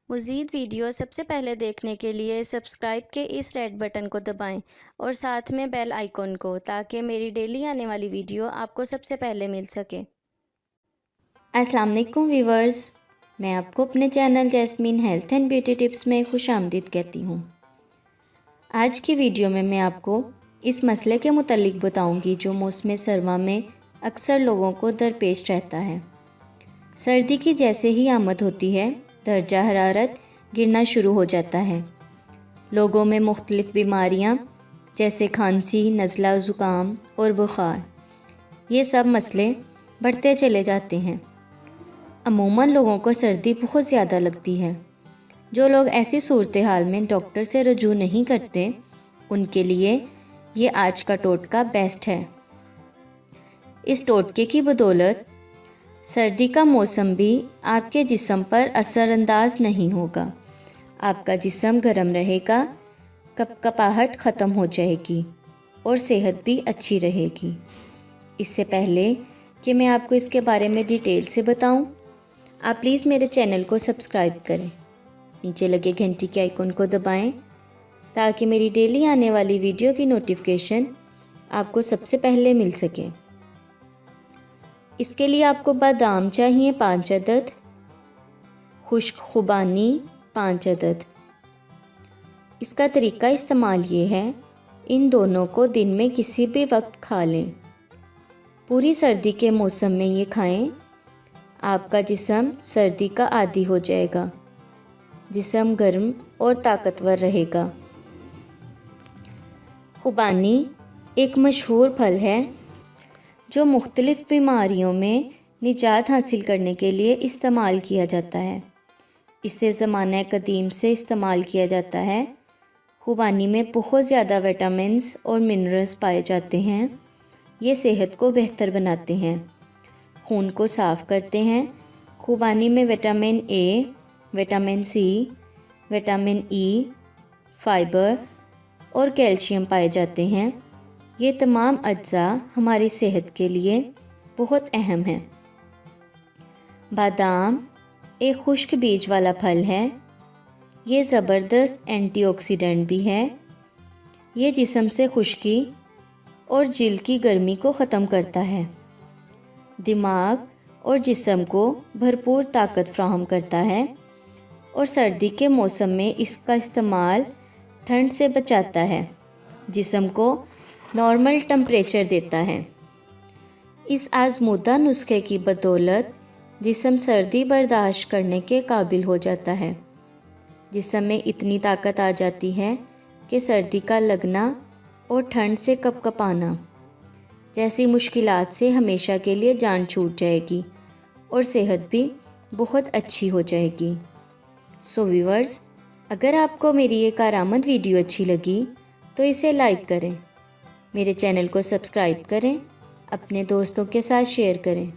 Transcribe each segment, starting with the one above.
मज़ीद वीडियो सबसे पहले देखने के लिए सब्सक्राइब के इस रेड बटन को दबाएं और साथ में बेल आइकॉन को, ताकि मेरी डेली आने वाली वीडियो आपको सबसे पहले मिल सके। अस्सलाम वालेकुम व्यूवर्स, मैं आपको अपने channel jasmine health and beauty tips में खुशामदीद कहती हूँ। आज की वीडियो में मैं आपको इस मसले के मुतालिक बताऊँगी जो मौसम सरमा में अक्सर लोगों को दरपेश रहता है। सर्दी की जैसे ही आमद होती है, दर्जा हरारत गिरना शुरू हो जाता है। लोगों में मुख्तलिफ़ बीमारियाँ जैसे खांसी, नज़ला, ज़ुकाम और बुखार, ये सब मसले बढ़ते चले जाते हैं। अमूमन लोगों को सर्दी बहुत ज़्यादा लगती है। जो लोग ऐसी सूरत हाल में डॉक्टर से रजू नहीं करते, उनके लिए ये आज का टोटका बेस्ट है। इस टोटके की बदौलत सर्दी का मौसम भी आपके जिस्म पर असरअंदाज नहीं होगा। आपका जिस्म गर्म रहेगा, कपकपाहट ख़त्म हो जाएगी और सेहत भी अच्छी रहेगी। इससे पहले कि मैं आपको इसके बारे में डिटेल से बताऊं, आप प्लीज़ मेरे चैनल को सब्सक्राइब करें। नीचे लगे घंटी के आइकन को दबाएं ताकि मेरी डेली आने वाली वीडियो की नोटिफिकेशन आपको सबसे पहले मिल सके। इसके लिए आपको बादाम चाहिए 5 अदद, खुश्क खुबानी 5 अदद। इसका तरीका इस्तेमाल ये है, इन दोनों को दिन में किसी भी वक्त खा लें। पूरी सर्दी के मौसम में ये खाएं। आपका जिस्म सर्दी का आदी हो जाएगा, जिस्म गर्म और ताकतवर रहेगा। खुबानी एक मशहूर फल है जो मुख्तलिफ़ बीमारियों में निजात हासिल करने के लिए इस्तेमाल किया जाता है। इसे ज़माना कदीम से इस्तेमाल किया जाता है। खुबानी में बहुत ज़्यादा विटामिन्स और मिनरल्स पाए जाते हैं। ये सेहत को बेहतर बनाते हैं, खून को साफ़ करते हैं। खुबानी में vitamin A, vitamin C, vitamin E, fibre और कैल्शियम पाए जाते हैं। ये तमाम अज्जा हमारी सेहत के लिए बहुत अहम हैं। बादाम एक खुश्क बीज वाला फल है। ये ज़बरदस्त एंटीऑक्सीडेंट भी है। ये जिस्म से खुश्की और जिल्द की गर्मी को ख़त्म करता है। दिमाग और जिस्म को भरपूर ताकत फ्राहम करता है और सर्दी के मौसम में इसका इस्तेमाल ठंड से बचाता है, जिस्म को नॉर्मल टेम्परेचर देता है। इस आज़मूदा नुस्खे की बदौलत जिस्म सर्दी बर्दाश्त करने के काबिल हो जाता है। जिस्म में इतनी ताकत आ जाती है कि सर्दी का लगना और ठंड से कपकपाना जैसी मुश्किलात से हमेशा के लिए जान छूट जाएगी और सेहत भी बहुत अच्छी हो जाएगी। सो व्यूअर्स, अगर आपको मेरी ये कारआमद वीडियो अच्छी लगी तो इसे लाइक करें, मेरे चैनल को सब्सक्राइब करें, अपने दोस्तों के साथ शेयर करें।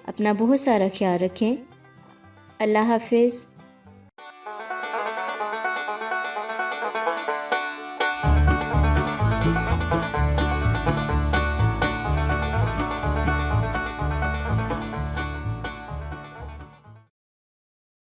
अपना बहुत सारा ख्याल रखें। अल्लाह हाफिज़।